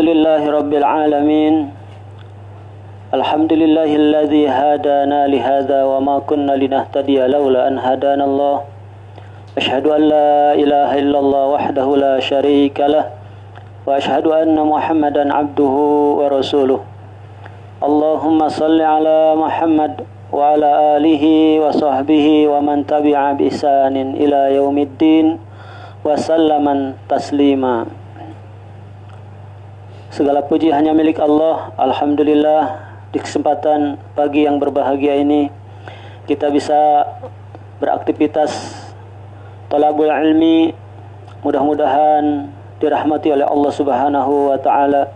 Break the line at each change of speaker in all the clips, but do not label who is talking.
لله رب العالمين الحمد لله الذي هدانا لهذا وما كنا لنهتدي لولا أن هدانا الله أشهد أن لا إله إلا الله وحده لا شريك له وأشهد أن محمدا عبده ورسوله اللهم صل على محمد وعلى آله وصحبه ومن تبع بإحسان إلى يوم الدين وسلم تسليما. Segala puji hanya milik Allah. Alhamdulillah, di kesempatan pagi yang berbahagia ini kita bisa beraktivitas talabul ilmi. Mudah-mudahan dirahmati oleh Allah Subhanahu wa taala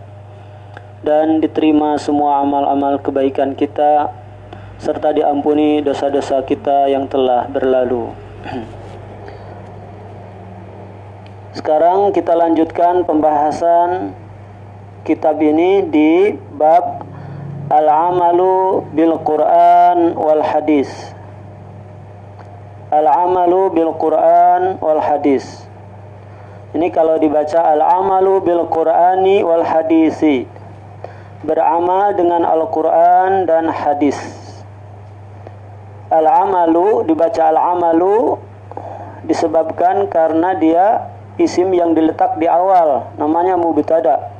dan diterima semua amal-amal kebaikan kita serta diampuni dosa-dosa kita yang telah berlalu. Sekarang kita lanjutkan pembahasan kitab ini di bab Al-Amalu bil Quran wal Hadis. Al-Amalu bil Quran wal Hadis. Ini kalau dibaca Al-Amalu bil Qurani wal Hadisi, beramal dengan Al-Quran dan hadis. Al-Amalu dibaca Al-Amalu disebabkan karena dia isim yang diletak di awal, namanya mubtada.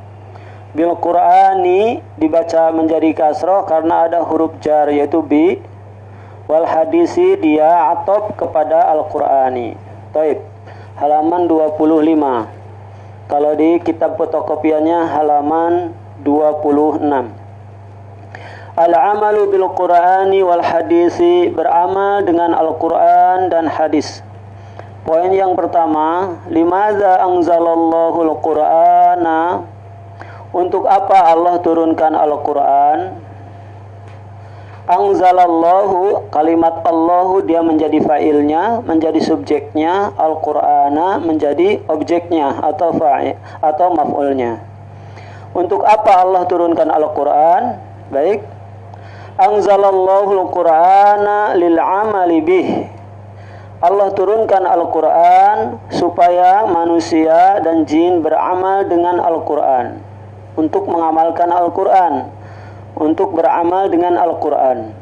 Bil Qur'ani dibaca menjadi kasroh karena ada huruf jar yaitu bi. Wal hadisi dia atop kepada Al-Qur'ani. Taib. Halaman 25. Kalau di kitab fotokopiannya halaman 26. Al-amalu bil Qur'ani wal hadisi, beramal dengan Al-Qur'an dan hadis. Poin yang pertama, limadza anzalallahu al-Qur'ana? Untuk apa Allah turunkan Al-Quran? Anzalallahu, kalimat Allahu dia menjadi fa'ilnya, menjadi subjeknya, Al-Qur'ana menjadi objeknya atau fa'il atau maf'ulnya. Untuk apa Allah turunkan Al-Quran? Baik. Anzalallahu al-Qur'ana lil'amali bih. Allah turunkan Al-Quran supaya manusia dan jin beramal dengan Al-Quran, untuk mengamalkan Al-Quran, untuk beramal dengan Al-Quran.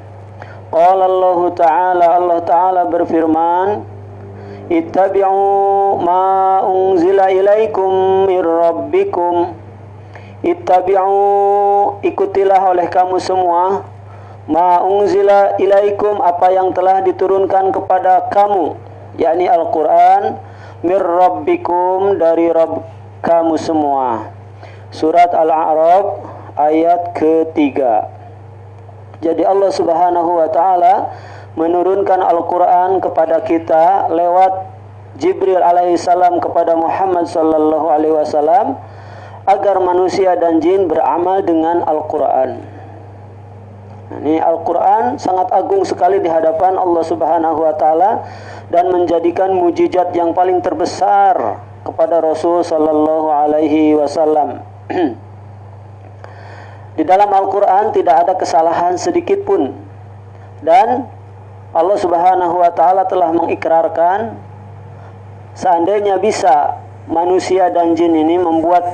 Qala Allah Ta'ala, Allah Ta'ala berfirman, ittabi'u ma unzila ilaikum mir rabbikum. Ittabi'u, ikutilah oleh kamu semua, ma unzila ilaikum, apa yang telah diturunkan kepada kamu, yakni Al-Quran, mir rabbikum, dari Rabb kamu semua. Surat Al-A'raf ayat ketiga. Jadi Allah Subhanahu wa taala menurunkan Al-Quran kepada kita lewat Jibril alaihissalam kepada Muhammad sallallahu alaihi wasallam agar manusia dan jin beramal dengan Al-Quran. Ini Al-Quran sangat agung sekali di hadapan Allah Subhanahu wa taala dan menjadikan mujizat yang paling terbesar kepada Rasul sallallahu alaihi wasallam. Di dalam Al-Quran tidak ada kesalahan sedikit pun, dan Allah Subhanahu wa taala telah mengikrarkan seandainya bisa manusia dan jin ini membuat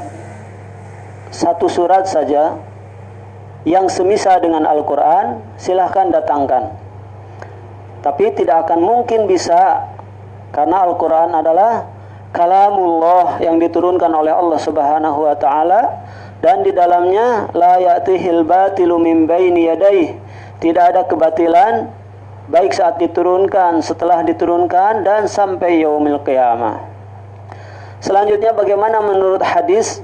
satu surat saja yang semisal dengan Al-Quran, silahkan datangkan. Tapi tidak akan mungkin bisa, karena Al-Quran adalah kalamullah yang diturunkan oleh Allah Subhanahu wa taala, dan di dalamnya la ya'tihil batilu min baini yadayhi, tidak ada kebatilan baik saat diturunkan, setelah diturunkan, dan sampai yaumil qiyamah. Selanjutnya bagaimana menurut hadis?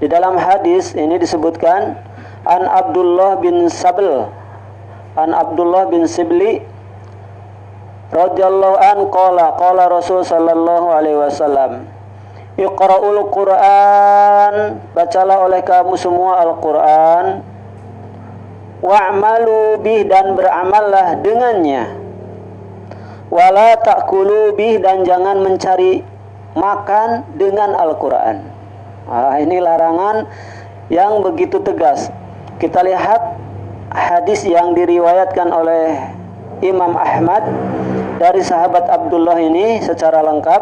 Di dalam hadis ini disebutkan an Abdullah bin Sabl, an Abdullah bin Sibli radhiyallahu an qala Rasul sallallahu alaihi wasallam, iqra'ul Qur'an, bacalah oleh kamu semua Al-Qur'an, wa'malu bih, dan beramallah dengannya, wala ta'kulu bih, dan jangan mencari makan dengan Al-Qur'an. Ini larangan yang begitu tegas. Kita lihat hadis yang diriwayatkan oleh Imam Ahmad dari sahabat Abdullah ini secara lengkap.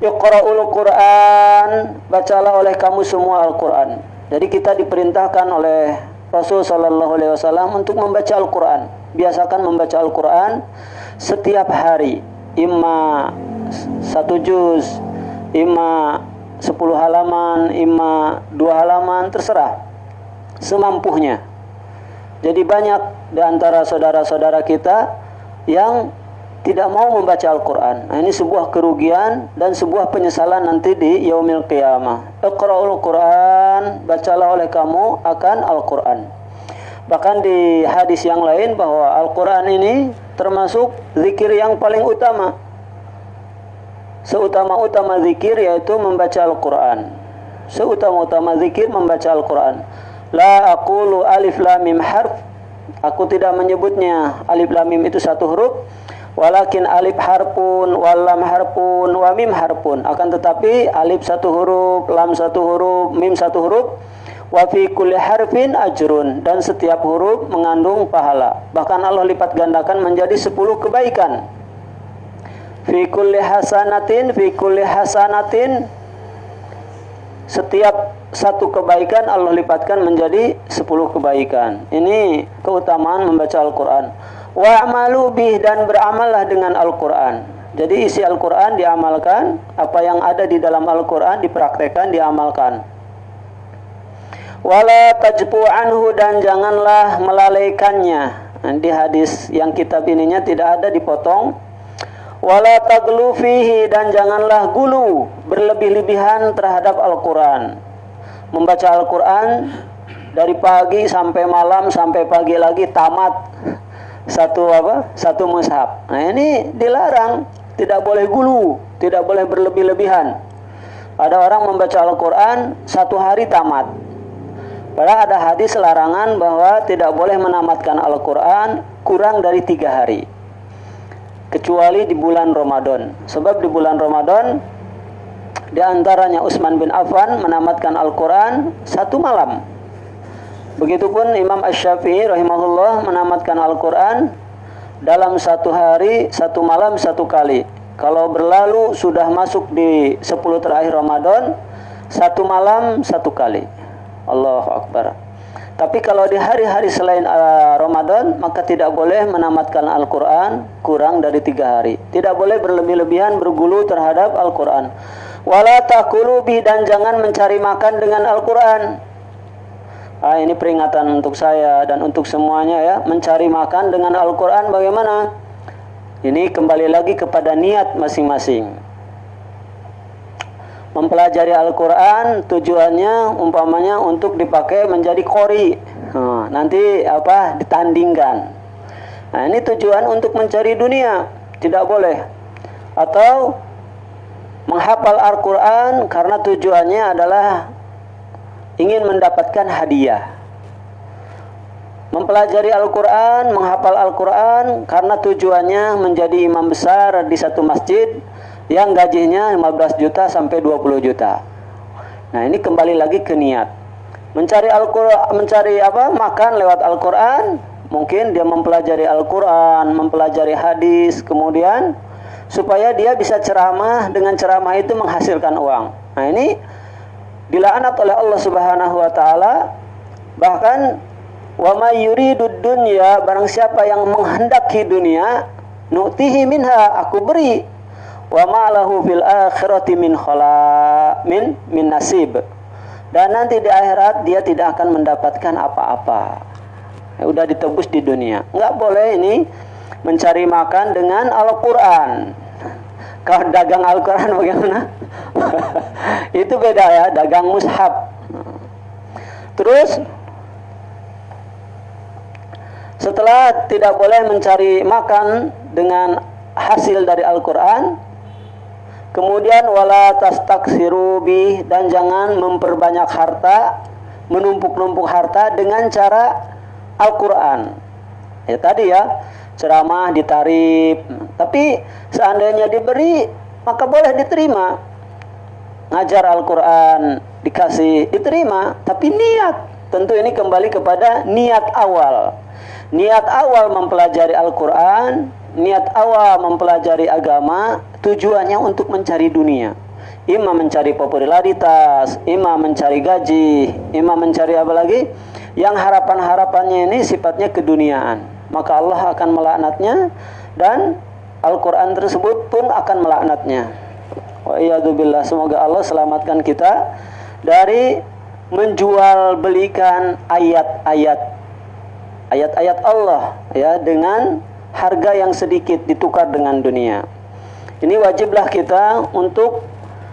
Iqra'ul Qur'an, bacalah oleh kamu semua Al-Qur'an. Jadi kita diperintahkan oleh Rasul sallallahu alaihi wasallam untuk membaca Al-Qur'an. Biasakan membaca Al-Qur'an setiap hari, imma 1 juz, imma 10 halaman, imma 2 halaman, terserah semampunya. Jadi banyak di antara saudara-saudara kita yang tidak mau membaca Al-Quran. Nah, ini sebuah kerugian dan sebuah penyesalan nanti di yaumil qiyamah. Iqra'ul Quran, bacalah oleh kamu akan Al-Quran. Bahkan di hadis yang lain bahwa Al-Quran ini termasuk zikir yang paling utama. Seutama-utama zikir yaitu membaca Al-Quran. Seutama-utama zikir membaca Al-Quran. La aqulu alif lam mim harf. Aku tidak menyebutnya alif lam mim itu satu huruf. Walakin alif harpun, wal lam harpun, wa mim harpun. Akan tetapi alif satu huruf, lam satu huruf, mim satu huruf. Wa fi kulli harfin ajrun, dan setiap huruf mengandung pahala. Bahkan Allah lipat gandakan menjadi 10 kebaikan. Fi kulli hasanatin, fi kulli hasanatin. Setiap satu kebaikan Allah lipatkan menjadi 10 kebaikan. Ini keutamaan membaca Al-Quran. Wa'malu bih, dan beramallah dengan Al-Quran. Jadi isi Al-Quran diamalkan, apa yang ada di dalam Al-Quran dipraktekkan, diamalkan. Wala tajbu anhu, dan janganlah melalaikannya. Di hadis yang kitab ininya tidak ada dipotong. Wala taglu fihi, dan janganlah gulu, berlebih-lebihan terhadap Al-Quran. Membaca Al-Quran dari pagi sampai malam, sampai pagi lagi tamat satu mushaf. Nah, ini dilarang, tidak boleh gulu, tidak boleh berlebih-lebihan. Ada orang membaca Al-Quran 1 hari tamat. Padahal ada hadis larangan bahwa tidak boleh menamatkan Al-Quran kurang dari 3 hari. Kecuali di bulan Ramadan. Sebab di bulan Ramadan di antaranya Utsman bin Affan menamatkan Al-Quran 1 malam. Begitupun Imam Asy-Syafi'i rahimahullah menamatkan Al-Quran dalam 1 hari, 1 malam, 1 kali. Kalau berlalu sudah masuk di 10 terakhir Ramadan, 1 malam, 1 kali. Allahu Akbar. Tapi kalau di hari-hari selain Ramadan, maka tidak boleh menamatkan Al-Quran kurang dari 3 hari. Tidak boleh berlebih-lebihan bergulu terhadap Al-Quran. Wala takulu bi, dan jangan mencari makan dengan Al-Quran. Ini peringatan untuk saya dan untuk semuanya ya. Mencari makan dengan Al-Quran bagaimana? Ini kembali lagi kepada niat masing-masing. Mempelajari Al-Quran tujuannya umpamanya untuk dipakai menjadi qori. Nanti ditandingkan. Nah, ini tujuan untuk mencari dunia. Tidak boleh. Atau menghafal Al-Quran karena tujuannya adalah ingin mendapatkan hadiah. Mempelajari Al-Quran, menghafal Al-Quran karena tujuannya menjadi imam besar di satu masjid yang gajinya 15 juta sampai 20 juta. Nah, ini kembali lagi ke niat. Mencari Al-Quran, makan lewat Al-Quran, mungkin dia mempelajari Al-Quran, mempelajari hadis, kemudian supaya dia bisa ceramah, dengan ceramah itu menghasilkan uang. Nah, ini dilaknat oleh Allah Subhanahu wa taala. Bahkan wa may yuridud dunya, barang siapa yang menghendaki dunia, nu'tihi minha, aku beri, wa ma lahu fil akhirati min nasib, dan nanti di akhirat dia tidak akan mendapatkan apa-apa. Udah ditebus di dunia. Enggak boleh ini mencari makan dengan Al-Quran. Kalau dagang Al-Quran bagaimana? Itu beda ya, dagang mushaf. Terus setelah tidak boleh mencari makan dengan hasil dari Al-Quran, kemudian wala tastaksiru bih, dan jangan memperbanyak harta, menumpuk-numpuk harta dengan cara Al-Quran. Ya tadi ya, ceramah ditarif, tapi seandainya diberi maka boleh diterima. Ngajar Al-Quran dikasih, diterima, tapi niat, tentu ini kembali kepada niat awal. Niat awal mempelajari Al-Quran, niat awal mempelajari agama, tujuannya untuk mencari dunia. Imam mencari popularitas, imam mencari gaji, imam mencari apa lagi? Yang harapan-harapannya ini sifatnya keduniaan. Maka Allah akan melaknatnya dan Al-Quran tersebut pun akan melaknatnya. Wa iyadzubillah, semoga Allah selamatkan kita dari menjual belikan ayat-ayat Allah ya dengan harga yang sedikit ditukar dengan dunia. Ini wajiblah kita untuk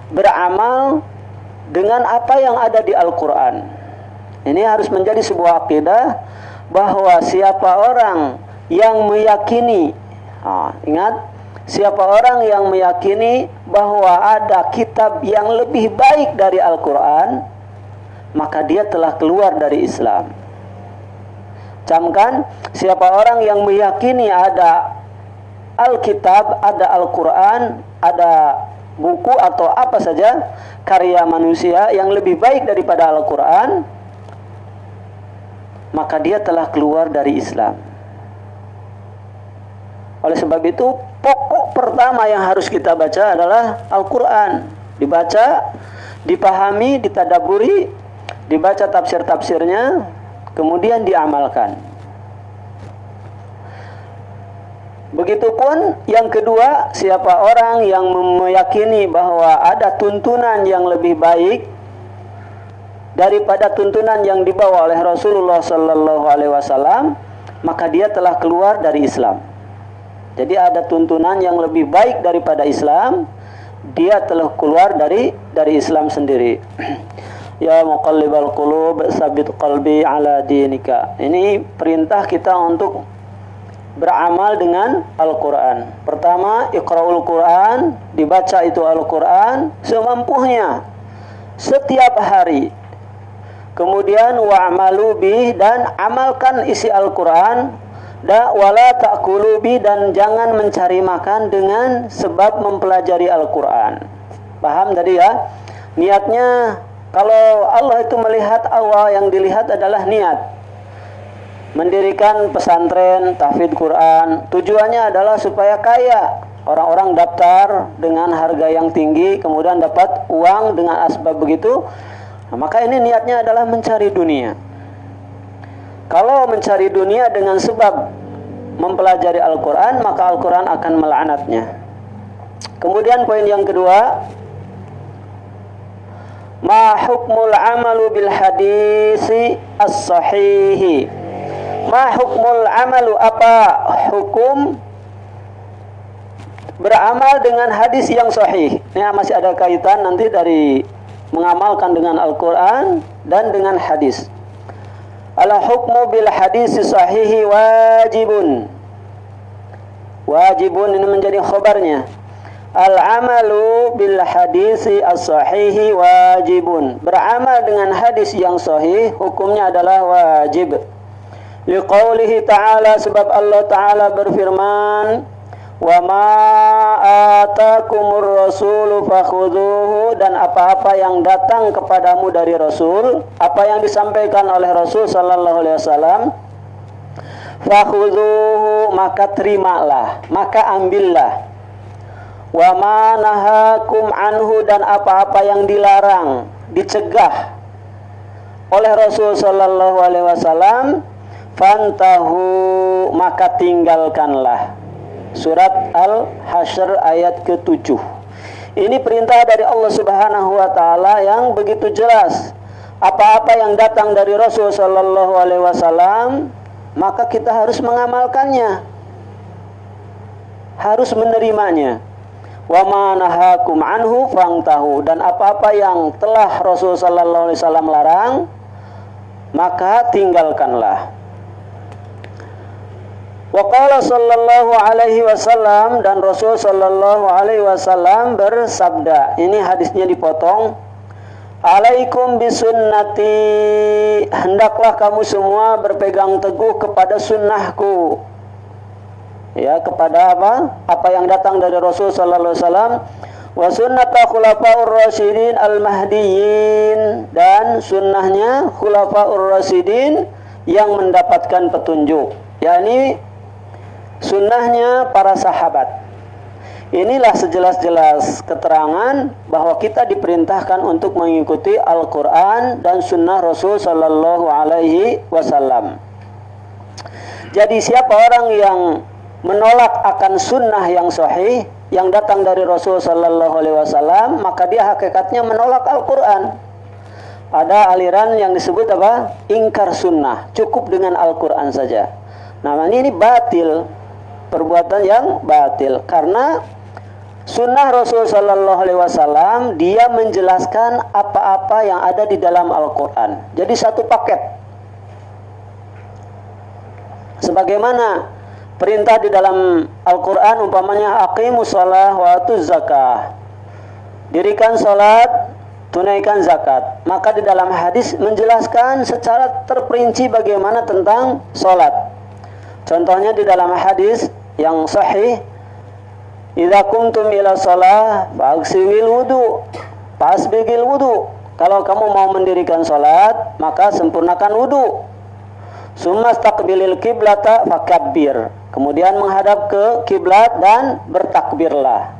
beramal dengan apa yang ada di Al-Quran. Ini harus menjadi sebuah akidah bahwa siapa orang yang meyakini, ingat, siapa orang yang meyakini bahwa ada kitab yang lebih baik dari Al-Quran, maka dia telah keluar dari Islam. Camkan, siapa orang yang meyakini ada Alkitab, ada Al-Quran, ada buku atau apa saja karya manusia yang lebih baik daripada Al-Quran, maka dia telah keluar dari Islam. Oleh sebab itu, pokok pertama yang harus kita baca adalah Al-Quran. Dibaca, dipahami, ditadaburi, dibaca tafsir-tafsirnya, kemudian diamalkan. Begitupun yang kedua, siapa orang yang meyakini bahwa ada tuntunan yang lebih baik daripada tuntunan yang dibawa oleh Rasulullah sallallahu alaihi wasallam, maka dia telah keluar dari Islam. Jadi ada tuntunan yang lebih baik daripada Islam, dia telah keluar dari Islam sendiri. Ya muqallibal qulub, tsabbit qalbi ala dinika. Ini perintah kita untuk beramal dengan Al-Quran. Pertama, iqra'ul Quran, dibaca itu Al-Quran semampunya setiap hari. Kemudian wa'malu bih, dan amalkan isi Al-Quran. Wala ta'kulu bih, dan jangan mencari makan dengan sebab mempelajari Al-Quran. Paham tadi ya? Niatnya, kalau Allah itu melihat, awal yang dilihat adalah niat. Mendirikan pesantren tahfidz Quran, tujuannya adalah supaya kaya. Orang-orang daftar dengan harga yang tinggi, kemudian dapat uang dengan asbab begitu. Nah, maka ini niatnya adalah mencari dunia. Kalau mencari dunia dengan sebab mempelajari Al-Quran, maka Al-Quran akan melaknatnya. Kemudian poin yang kedua, ma hukmul amalu bil hadisi as-sahihi. Ma hukmul amalu, apa hukum beramal dengan hadis yang sahih? Ini masih ada kaitan nanti dari mengamalkan dengan Al-Quran dan dengan hadis. Al-hukmu bil hadis sahihi wajibun. Wajibun ini menjadi khabarnya. Al-amalu bil hadisi as-sahihi wajibun. Beramal dengan hadis yang sahih hukumnya adalah wajib. Liqaulihi ta'ala, sebab Allah Ta'ala berfirman, wa ma atakumur rasulu fakhudhuhu, dan apa-apa yang datang kepadamu dari Rasul, apa yang disampaikan oleh Rasul sallallahu alaihi wasallam, fakhudhuhu, maka terimalah, maka ambillah. Wa ma nahakum anhu, dan apa-apa yang dilarang, dicegah oleh Rasul sallallahu alaihi wasallam, fantahu, maka tinggalkanlah. Surat Al-Hasyr ayat ke-7. Ini perintah dari Allah Subhanahu wa taala yang begitu jelas. Apa-apa yang datang dari Rasul sallallahu alaihi wasallam, maka kita harus mengamalkannya. Harus menerimanya. Wa ma nahakum anhu fantahu, dan apa-apa yang telah Rasul sallallahu alaihi wasallam larang, maka tinggalkanlah. Wa qala sallallahu alaihi wasallam, dan Rasul sallallahu alaihi wasallam bersabda, ini hadisnya dipotong, alaikum bisunnati, hendaklah kamu semua berpegang teguh kepada sunnahku. Ya, kepada apa yang datang dari Rasul sallallahu alaihi wasallam, wa sunnata khulafaur rasyidin al-mahdiyyin, dan sunnahnya khulafaur rasyidin yang mendapatkan petunjuk, yakni sunnahnya para sahabat Inilah sejelas-jelas keterangan bahwa kita diperintahkan untuk mengikuti Al-Quran dan Sunnah Rasul Sallallahu Alaihi Wasallam. Jadi siapa orang yang menolak akan sunnah yang sahih yang datang dari Rasul Sallallahu Alaihi Wasallam, maka dia hakikatnya menolak Al-Quran. Ada aliran yang disebut apa? Ingkar sunnah, cukup dengan Al-Quran saja. Namanya ini batil, perbuatan yang batil, karena sunnah Rasul Sallallahu Alaihi Wasallam dia menjelaskan apa-apa yang ada di dalam Al-Quran. Jadi satu paket. Sebagaimana perintah di dalam Al-Quran umpamanya aqimus shalah wa atuz zakah. Dirikan salat, tunaikan zakat. Maka di dalam hadis menjelaskan secara terperinci bagaimana tentang salat. Contohnya di dalam hadis yang sahih, idza kumtum ila shalah fa'ghsilil wudu, fasbigil wudu. Kalau kamu mau mendirikan salat, maka sempurnakan wudu. Summa staqbilil qiblata fakabbir. Kemudian menghadap ke kiblat dan bertakbirlah.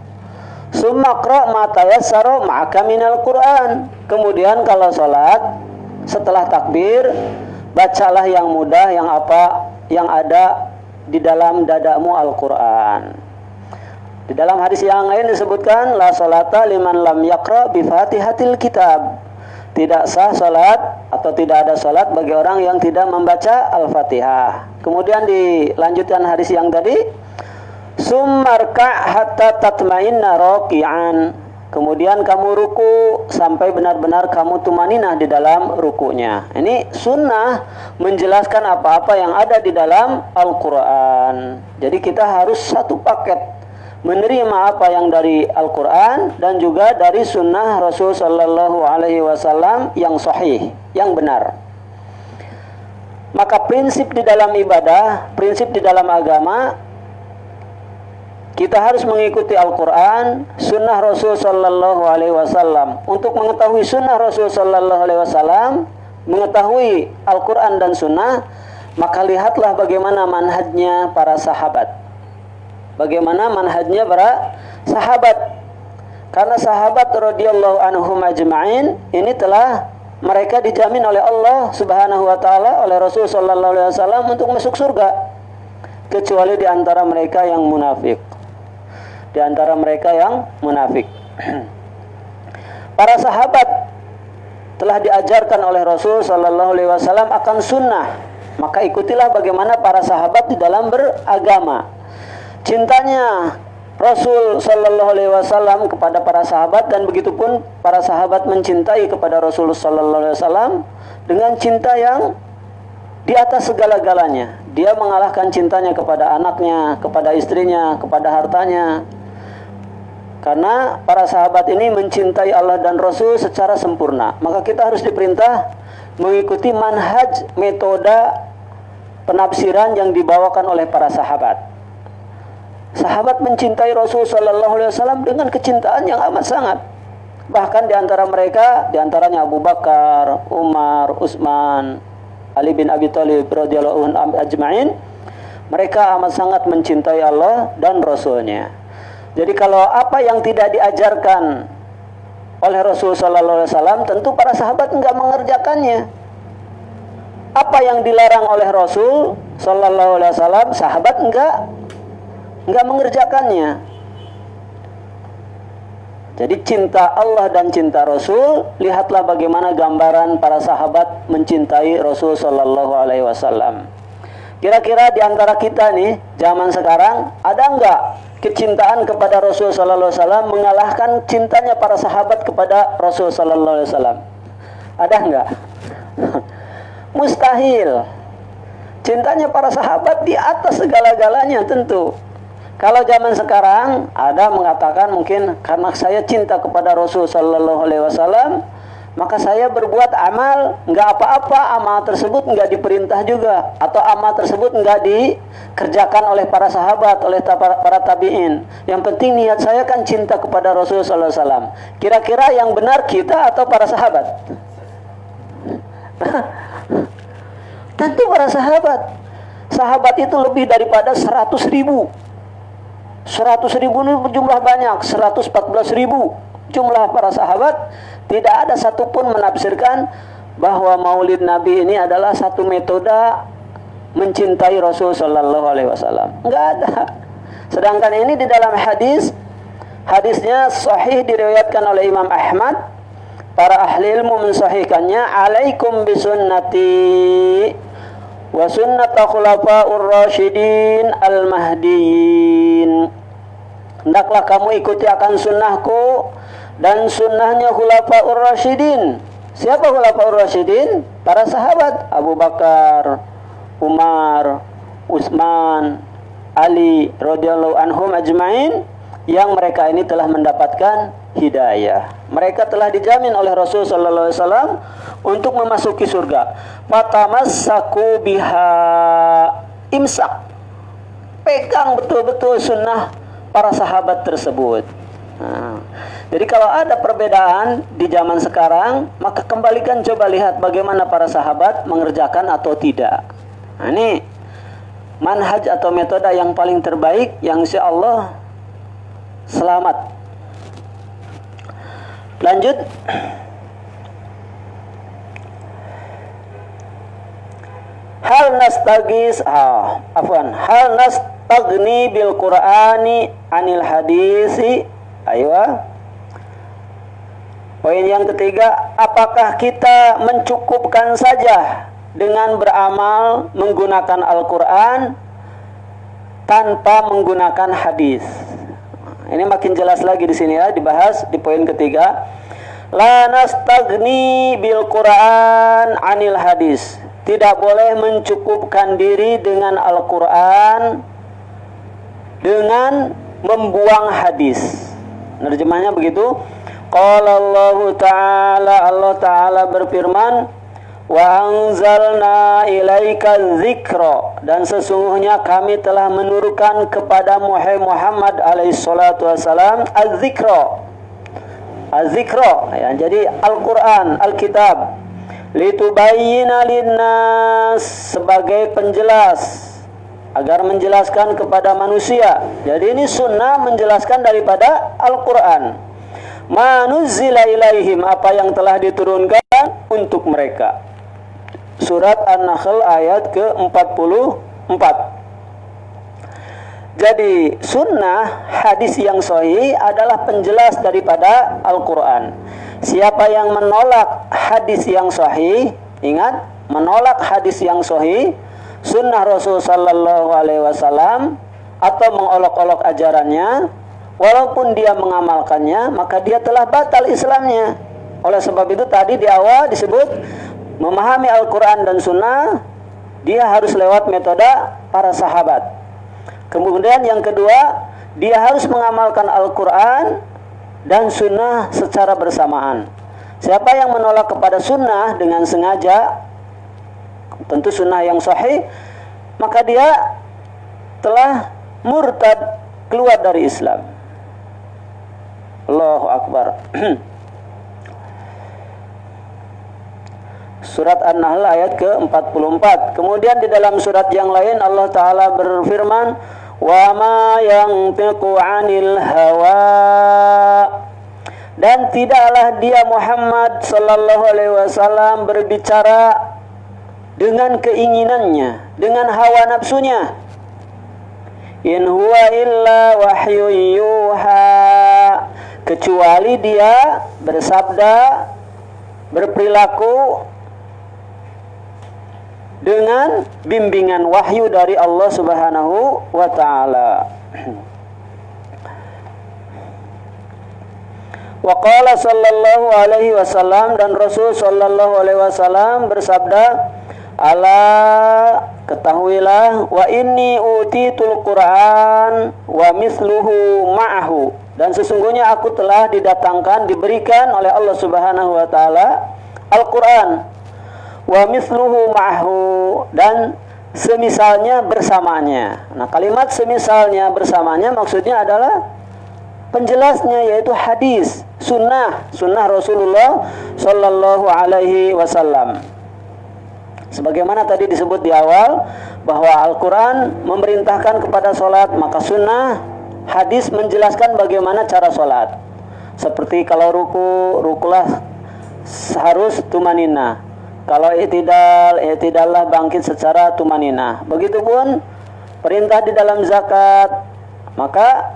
Summa qra' ma tayassara ma'aka minal Qur'an. Kemudian kalau salat setelah takbir, bacalah yang mudah yang ada di dalam dadamu Al-Quran. Di dalam hadis yang lain disebutkan la salata liman lam yaqra bi Fatihatil kitab. Tidak sah salat atau tidak ada salat bagi orang yang tidak membaca Al-Fatihah. Kemudian dilanjutkan hadis yang tadi, summarka hatta tatma'inna raki'an. Kemudian kamu ruku sampai benar-benar kamu tumaninah di dalam rukunya. Ini sunnah menjelaskan apa-apa yang ada di dalam Al-Quran. Jadi kita harus satu paket, menerima apa yang dari Al-Quran dan juga dari sunnah Rasul Sallallahu Alaihi Wasallam yang sahih, yang benar. Maka prinsip di dalam ibadah, prinsip di dalam agama, kita harus mengikuti Al-Quran, sunnah Rasul Sallallahu Alaihi Wasallam. Untuk mengetahui sunnah Rasul Sallallahu Alaihi Wasallam, mengetahui Al-Quran dan sunnah, maka lihatlah bagaimana manhajnya para sahabat. Bagaimana manhajnya para sahabat. Karena sahabat radhiyallahu anhum ajma'in ini telah mereka dijamin oleh Allah Subhanahu wa taala, oleh Rasul Sallallahu Alaihi Wasallam untuk masuk surga, kecuali di antara mereka yang munafik. Di antara mereka yang munafik. Para sahabat telah diajarkan oleh Rasul Sallallahu Alaihi Wasallam akan sunnah, maka ikutilah bagaimana para sahabat di dalam beragama. Cintanya Rasul Sallallahu Alaihi Wasallam kepada para sahabat, dan begitupun para sahabat mencintai kepada Rasul Sallallahu Alaihi Wasallam dengan cinta yang di atas segala-galanya. Dia mengalahkan cintanya kepada anaknya, kepada istrinya, kepada hartanya. Karena para sahabat ini mencintai Allah dan Rasul secara sempurna. Maka kita harus diperintah mengikuti manhaj, metode penafsiran yang dibawakan oleh para sahabat. Sahabat mencintai Rasul Sallallahu Alaihi Wasallam dengan kecintaan yang amat sangat. Bahkan di antara mereka, di antaranya Abu Bakar, Umar, Utsman, Ali bin Abi Thalib radhiyallahu anhum ajma'in, mereka amat sangat mencintai Allah dan Rasulnya. Jadi kalau apa yang tidak diajarkan oleh Rasul Sallallahu Alaihi Wasallam, tentu para sahabat enggak mengerjakannya. Apa yang dilarang oleh Rasul Sallallahu Alaihi Wasallam, sahabat enggak mengerjakannya. Jadi cinta Allah dan cinta Rasul, lihatlah bagaimana gambaran para sahabat mencintai Rasul Sallallahu Alaihi Wasallam. Kira-kira di antara kita nih, zaman sekarang, ada enggak kecintaan kepada Rasul Sallallahu Alaihi Wasallam mengalahkan cintanya para sahabat kepada Rasul Sallallahu Alaihi Wasallam? Ada enggak? Mustahil. Cintanya para sahabat di atas segala-galanya tentu. Kalau zaman sekarang ada mengatakan mungkin karena saya cinta kepada Rasul Sallallahu Alaihi Wasallam, maka saya berbuat amal, enggak apa-apa, amal tersebut enggak diperintah juga, atau amal tersebut enggak dikerjakan oleh para sahabat, oleh para tabi'in. Yang penting niat saya kan cinta kepada Rasul Sallallahu Alaihi Wasallam. Kira-kira yang benar kita atau para sahabat? Tentu para sahabat. Sahabat itu lebih daripada 100.000. 100.000 ini jumlah banyak, 114.000 jumlah para sahabat. Tidak ada satupun menafsirkan bahwa maulid Nabi ini adalah satu metode mencintai Rasul Sallallahu Alaihi Wasallam. Enggak ada. Sedangkan ini di dalam hadisnya sahih diriwayatkan oleh Imam Ahmad. Para ahli ilmu mensahihkannya, alaikum bisunnati wa sunnata khulafa'ur rasyidin al-mahdiyin. Hendaklah kamu ikuti akan sunnahku dan sunnahnya khulafa'ur rasyidin. Siapa khulafa'ur rasyidin? Para sahabat Abu Bakar, Umar, Utsman, Ali radhiyallahu anhum ajmain, yang mereka ini telah mendapatkan hidayah. Mereka telah dijamin oleh Rasul sallallahu alaihi wasallam untuk memasuki surga. Fatamassaku biha, imsak. Pegang betul-betul sunnah para sahabat tersebut. Nah, jadi kalau ada perbedaan di zaman sekarang, maka kembalikan coba lihat bagaimana para sahabat mengerjakan atau tidak. Nah, ini manhaj atau metode yang paling terbaik yang insya Allah selamat. Lanjut. Hal nastagni bil Qur'ani anil hadisi. Ayo. Poin yang ketiga, apakah kita mencukupkan saja dengan beramal menggunakan Al-Qur'an tanpa menggunakan hadis? Ini makin jelas lagi di sini ya, dibahas di poin ketiga. La nastagni bil Qur'an anil hadis. Tidak boleh mencukupkan diri dengan Al-Qur'an dengan membuang hadis. Nerjemahnya begitu. Qala Allah Ta'ala berfirman, wa anzalna ilaika dzikra, dan sesungguhnya kami telah menurunkan kepada Muhammad alaihi salatu wasalam az-dzikra ya, jadi Al-Qur'an, Alkitab, litubayyina linnas, sebagai penjelas, agar menjelaskan kepada manusia. Jadi ini sunnah menjelaskan daripada Al-Quran. Manuzzila ilaihim, apa yang telah diturunkan untuk mereka. Surat An-Nahl ayat ke-44. Jadi sunnah, hadis yang sahih adalah penjelas daripada Al-Quran. Siapa yang menolak hadis yang sahih, ingat, menolak hadis yang sahih, sunnah Rasul sallallahu alaihi wasallam, atau mengolok-olok ajarannya, walaupun dia mengamalkannya, maka dia telah batal Islamnya. Oleh sebab itu tadi di awal disebut memahami Al-Quran dan sunnah, dia harus lewat metode para sahabat. Kemudian yang kedua, dia harus mengamalkan Al-Quran dan sunnah secara bersamaan. Siapa yang menolak kepada sunnah dengan sengaja, tentu sunnah yang sahih, maka dia telah murtad, keluar dari Islam. Allahu Akbar. Surat An-Nahl ayat ke-44. Kemudian di dalam surat yang lain Allah Ta'ala berfirman, wa ma yantiqu 'anil hawa, dan tidaklah dia Muhammad sallallahu alaihi wasallam berbicara dengan keinginannya, dengan hawa nafsunya. In huwa illa wahyu yuha, kecuali dia bersabda, berperilaku dengan bimbingan wahyu dari Allah Subhanahu wa ta'ala. Wa qala sallallahu alaihi wasallam, dan Rasul sallallahu alaihi wasallam bersabda, ala, ketahuilah, wa inni utitul Qur'an wa misluhu ma'ahu, dan sesungguhnya aku telah didatangkan, diberikan oleh Allah Subhanahu wa ta'ala Al-Qur'an, wa misluhu ma'ahu, dan semisalnya bersamanya. Nah, kalimat semisalnya bersamanya maksudnya adalah penjelasnya, yaitu hadis, sunnah Rasulullah sallallahu alaihi wasallam. Sebagaimana tadi disebut di awal bahwa Al-Quran memerintahkan kepada sholat, maka sunnah hadis menjelaskan bagaimana cara sholat. Seperti kalau rukulah harus tumanina. Kalau i'tidallah bangkit secara tumanina. Begitupun perintah di dalam zakat. Maka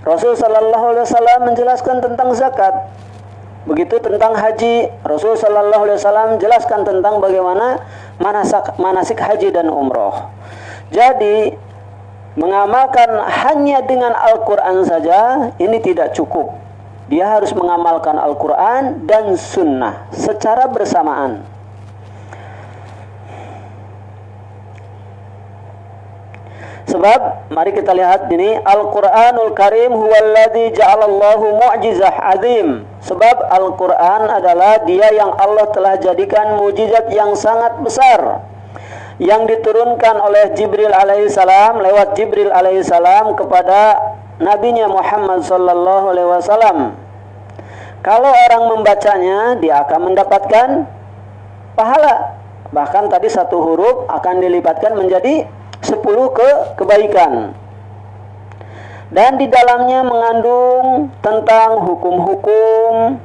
Rasul sallallahu alaihi wasallam menjelaskan tentang zakat. Begitu tentang haji, Rasul sallallahu alaihi wasallam jelaskan tentang bagaimana manasik haji dan umroh. Jadi mengamalkan hanya dengan Al-Quran saja ini tidak cukup. Dia harus mengamalkan Al-Quran dan sunnah secara bersamaan. Sebab mari kita lihat ini, Al-Qur'anul Karim huwallazi ja'alallahu mu'jizah azim. Sebab Al-Qur'an adalah dia yang Allah telah jadikan mukjizat yang sangat besar, yang diturunkan oleh Jibril alaihissalam, lewat Jibril alaihissalam kepada nabinya Muhammad sallallahu alaihi wasallam. Kalau orang membacanya, dia akan mendapatkan pahala. Bahkan tadi satu huruf akan dilipatkan menjadi 10 kebaikan. Dan di dalamnya mengandung tentang hukum-hukum,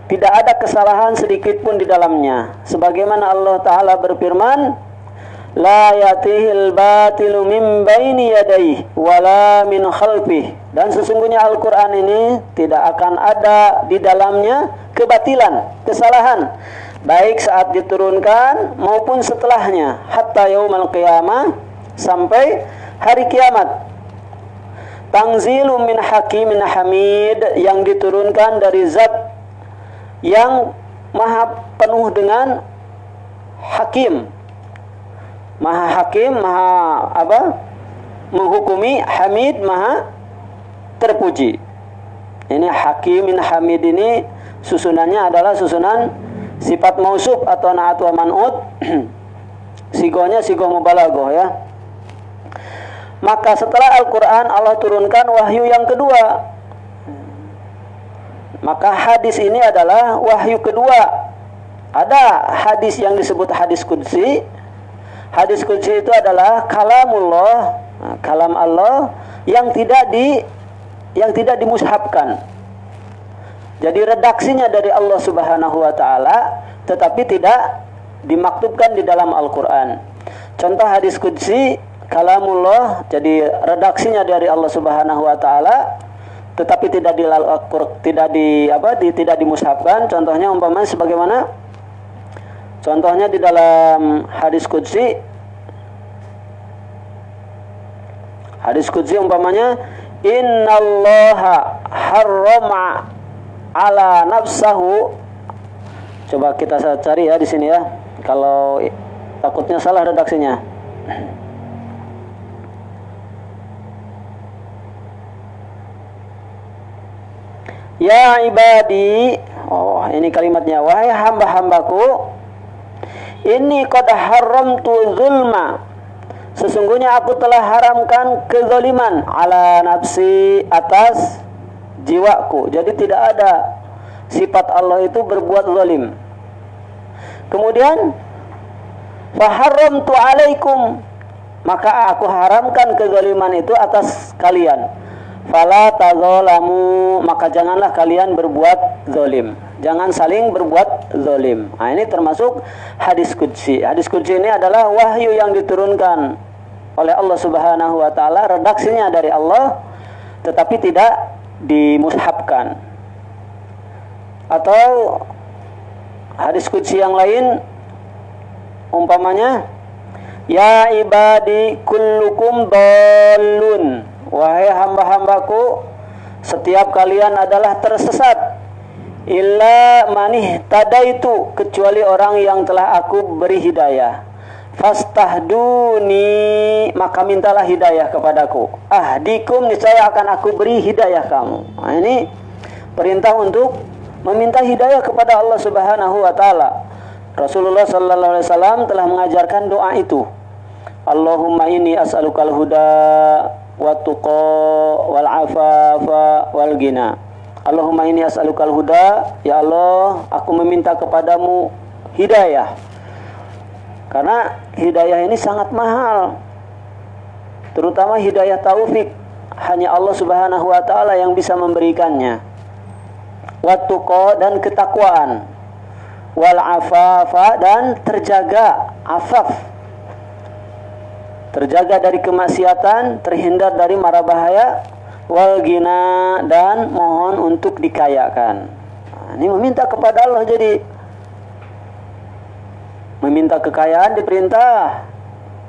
tidak ada kesalahan sedikit pun di dalamnya. Sebagaimana Allah Ta'ala berfirman, la yatihil batilu min baini yadayhi wala min khalfih. Dan sesungguhnya Al-Quran ini tidak akan ada di dalamnya kebatilan, kesalahan, baik saat diturunkan maupun setelahnya, hatta yaumal qiyamah, sampai hari kiamat. Tanzilum min hakimin hamid, yang diturunkan dari zat yang maha penuh dengan hakim, maha hakim, maha menghukumi, hamid, maha terpuji. Ini hakimin hamid ini susunannya adalah susunan sifat mausuf atau na'at wa man'ut. Sigohnya sigoh mubalaghah ya. Maka setelah Al-Quran Allah turunkan wahyu yang kedua. Maka hadis ini adalah wahyu kedua. Ada hadis yang disebut hadis qudsi. Hadis qudsi itu adalah kalamullah, kalam Allah yang tidak dimushafkan. Jadi redaksinya dari Allah Subhanahu wa taala, tetapi tidak dimaktubkan di dalam Al-Qur'an. Contoh hadis qudsi, kalamullah, jadi redaksinya dari Allah Subhanahu wa taala, tetapi tidak dimushafkan. Contohnya umpamanya sebagaimana contohnya di dalam hadis qudsi. Hadis qudsi umpamanya, innallaha harrama ala nafsahu. Coba kita cari ya di sini ya. Kalau takutnya salah redaksinya. Ya ibadi, oh ini kalimatnya, wahai hamba-hambaku, inni qad haramtu zulma, sesungguhnya aku telah haramkan kezaliman, ala nafsi, atas jiwaku. Jadi tidak ada sifat Allah itu berbuat zalim. Kemudian faharamtu alaikum, maka aku haramkan kezaliman itu atas kalian. Fala tazalamu, maka janganlah kalian berbuat zalim. Jangan saling berbuat zalim. Nah, ini termasuk hadis qudsi. Hadis qudsi ini adalah wahyu yang diturunkan oleh Allah Subhanahu wa taala, redaksinya dari Allah, tetapi tidak dimushafkan. Atau hadis qudsi yang lain umpamanya, ya ibadi kullukum dallun, wahai hamba-hambaku, setiap kalian adalah tersesat, illa manih tadaitu, kecuali orang yang telah aku beri hidayah. Fastahduni, maka mintalah hidayah kepadaku. Ahdikum, niscaya akan aku beri hidayah kamu. Nah, ini perintah untuk meminta hidayah kepada Allah Subhanahu wa taala. Rasulullah sallallahu alaihi wasallam telah mengajarkan doa itu. Allahumma inni as'alukal huda wa tuqa wal afafa wal ghina. Allahumma inni as'alukal huda, ya Allah, aku meminta kepadamu hidayah. Karena hidayah ini sangat mahal, terutama hidayah taufik. hanya Allah Subhanahu wa taala yang bisa memberikannya. Wattuqa, dan ketakwaan. Wal afafa, dan terjaga, afaf, terjaga dari kemaksiatan, terhindar dari mara bahaya. Wal ghina, dan mohon untuk dikayakan. Nah, ini meminta kepada Allah, jadi meminta kekayaan diperintah,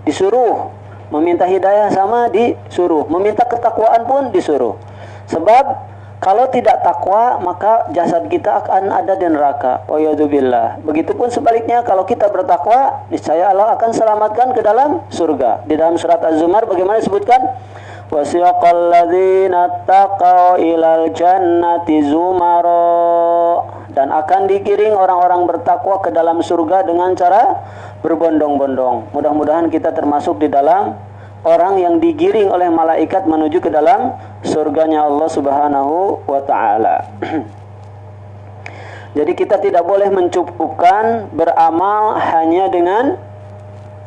disuruh. Meminta hidayah sama disuruh. Meminta ketakwaan pun disuruh. Sebab kalau tidak takwa, maka jasad kita akan ada di neraka. Wa'iyadzubillah. Begitupun sebaliknya, kalau kita bertakwa, niscaya Allah akan selamatkan ke dalam surga. Di dalam surat Az-Zumar bagaimana disebutkan? Wasiqal ladzina taqaw ilal jannati zumara. Dan akan digiring orang-orang bertakwa ke dalam surga dengan cara berbondong-bondong. Mudah-mudahan kita termasuk di dalam orang yang digiring oleh malaikat menuju ke dalam surganya Allah Subhanahu wa ta'ala. Jadi kita tidak boleh mencukupkan beramal hanya dengan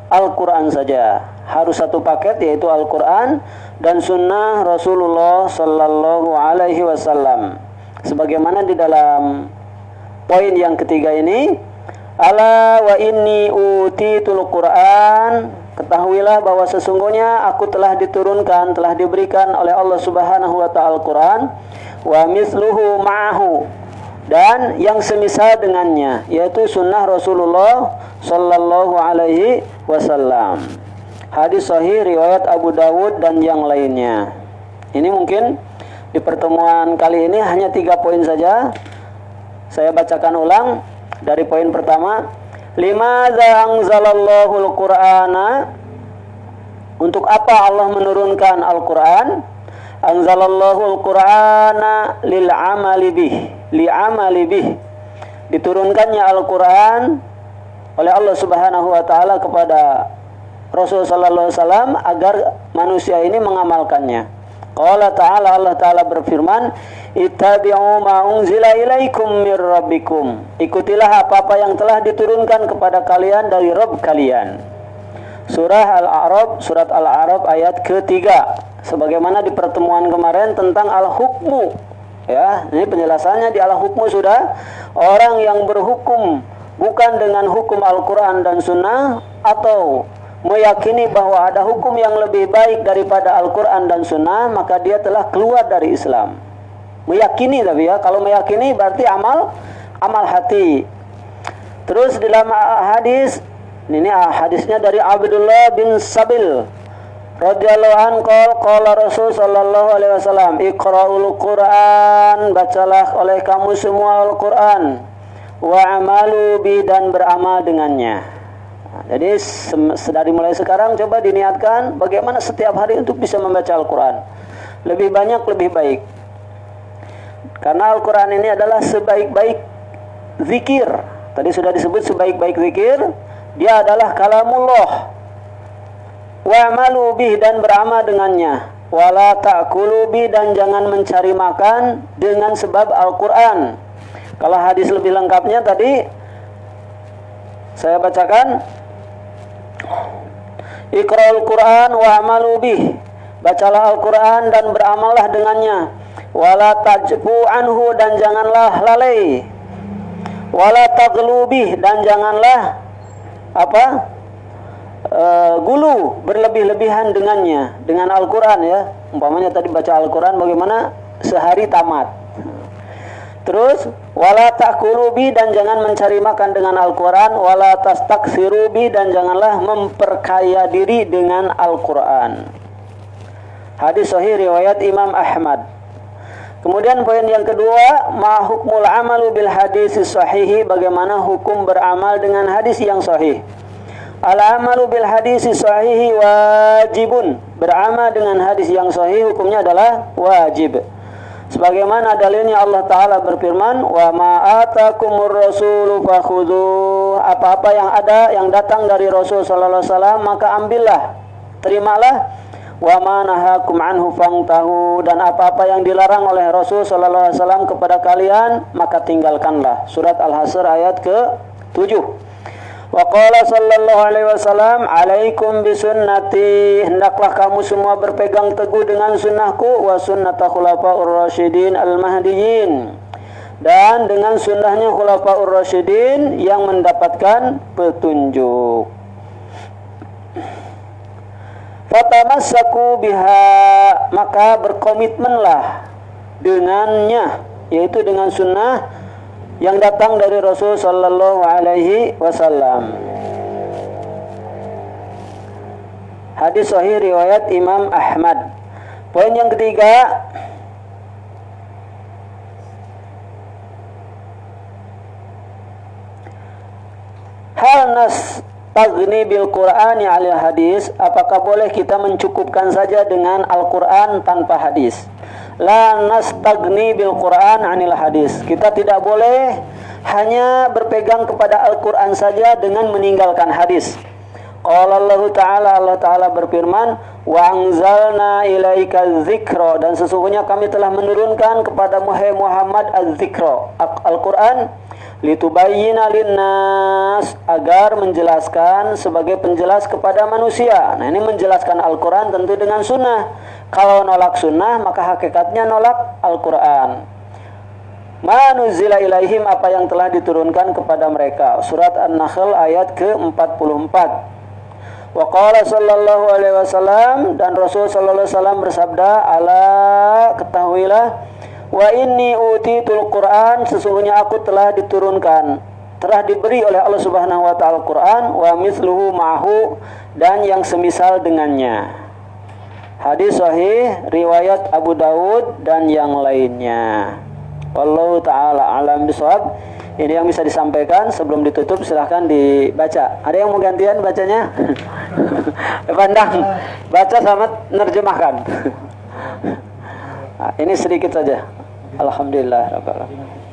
Al-Quran saja. Harus satu paket, yaitu Al-Quran dan sunnah Rasulullah Sallallahu Alaihi Wasallam. Sebagaimana di dalam poin yang ketiga ini, ala wa inni utitul Quran, ketahuilah bahwa sesungguhnya aku telah diturunkan, telah diberikan oleh Allah Subhanahu wa ta'ala Al-Quran, wa misluhu ma'ahu, dan yang semisal dengannya, yaitu sunnah Rasulullah Sallallahu Alaihi Wasallam. Hadis sahih riwayat Abu Dawud dan yang lainnya. Ini mungkin di pertemuan kali ini hanya 3 poin saja. Saya bacakan ulang dari poin pertama. Limadza anzalallahu al-Qur'ana? Untuk apa Allah menurunkan Al-Qur'an? Anzalallahu al-Qur'ana lil amali bih, li amali bih. Diturunkannya Al-Qur'an oleh Allah Subhanahu wa taala kepada Rasul sallallahu alaihi wasallam agar manusia ini mengamalkannya. Qala ta'ala, Allah ta'ala berfirman, ittabi'u ma unzila ilaikum mir rabbikum. Ikutilah apa-apa yang telah diturunkan kepada kalian dari Rabb kalian. Surah Al-A'raf, surat Al-A'raf ayat ketiga. Sebagaimana di pertemuan kemarin tentang al-hukmu. Ya, ini penjelasannya di al-hukmu sudah. Orang yang berhukum bukan dengan hukum Al-Quran dan Sunnah, atau meyakini bahwa ada hukum yang lebih baik daripada Al-Quran dan Sunnah, maka dia telah keluar dari Islam. Meyakini, tapi ya, kalau meyakini berarti amal hati. Terus di dalam hadis, ini hadisnya dari Abdullah bin Sabil radhiyallahu anhu, qala Rasul sallallahu alaihi wasallam, iqra'ul Qur'an, bacalah oleh kamu semua Al-Quran, wa amalu bi, dan beramal dengannya. Jadi dari mulai sekarang coba diniatkan bagaimana setiap hari untuk bisa membaca Al-Quran. Lebih banyak lebih baik. Karena Al-Quran ini adalah sebaik-baik zikir. Tadi sudah disebut sebaik-baik zikir. Dia adalah kalamullah. Wa'malu bih, dan beramal dengannya. Wala ta'kulu bih, dan jangan mencari makan dengan sebab Al-Quran. Kalau hadis lebih lengkapnya tadi saya bacakan, Iqra'ul Qur'an wa'malu bih, bacalah Al-Quran dan beramallah dengannya. Wala tajfu anhu, dan janganlah lalai. Wala taghlu bih, dan janganlah gulu, berlebih-lebihan dengannya, dengan Al-Quran ya. Umpamanya tadi baca Al-Quran bagaimana sehari tamat. Terus wala ta'kulu bi, dan jangan mencari makan dengan Al-Quran. Wala tastaksiru bi, dan janganlah memperkaya diri dengan Al-Quran. Hadis sahih riwayat Imam Ahmad. Kemudian poin yang kedua, ma hukmul amalu bil hadis sahihi, bagaimana hukum beramal dengan hadis yang sahih. Al amalu bil hadis sahihi wajibun, beramal dengan hadis yang sahih hukumnya adalah wajib. Sebagaimana dalilnya Allah Ta'ala berfirman, wa ma'atakumur rasulu fakhudhu, apa-apa yang ada, yang datang dari Rasul Sallallahu Alaihi Wasallam, maka ambillah, terimalah. Wa ma nahakum anhu fangtahu, dan apa-apa yang dilarang oleh Rasul Sallallahu Alaihi Wasallam kepada kalian, maka tinggalkanlah. Surat Al-Hasr ayat ke-7. Wa qala sallallahu alaihi wasallam, "Alaikum bisunnati." Hendaklah kamu semua berpegang teguh dengan sunnahku, wa sunnata khulafaur rasyidin al-mahdiyyin. Dan dengan sunnahnya khulafaur rasyidin yang mendapatkan petunjuk. Fatamassaku biha, maka berkomitmenlah dengannya, yaitu dengan sunnah yang datang dari Rasul sallallahu alaihi wasallam. Hadis sahih riwayat Imam Ahmad. Poin yang ketiga, hal nastagni bil Qur'ani 'alal hadis, apakah boleh kita mencukupkan saja dengan Al-Qur'an tanpa hadis? La nastagni bil Qur'an 'anil hadis. Kita tidak boleh hanya berpegang kepada Al-Qur'an saja dengan meninggalkan hadis. Qala Allah Ta'ala, Allah Ta'ala berfirman, wa anzalna ilaika dzikra, dan sesungguhnya kami telah menurunkan kepada Muhammad az-dzikra, Al-Qur'an, litubayyina linnas, agar menjelaskan sebagai penjelas kepada manusia. Nah, ini menjelaskan Al-Qur'an tentu dengan sunnah. Kalau nolak sunnah maka hakikatnya nolak Al-Qur'an. Ma nuzila ilaihim, apa yang telah diturunkan kepada mereka. Surat An-Nahl ayat ke-44. Wa qala sallallahu alaihi wasallam, dan Rasul sallallahu alaihi wasallam bersabda, ala ketahuilah, wa inni utitul Qur'an, sesungguhnya aku telah diturunkan, telah diberi oleh Allah Subhanahu wa taala Qur'an, wa mithluhu ma'hu, dan yang semisal dengannya. Hadis sahih riwayat Abu Daud dan yang lainnya. Wallahu taala alam bisawab. Ini yang bisa disampaikan. Sebelum ditutup silahkan dibaca. Ada yang mau gantian bacanya? Pandang, baca sama nerjemahkan. Nah, ini sedikit saja. Alhamdulillah rabbil alamin.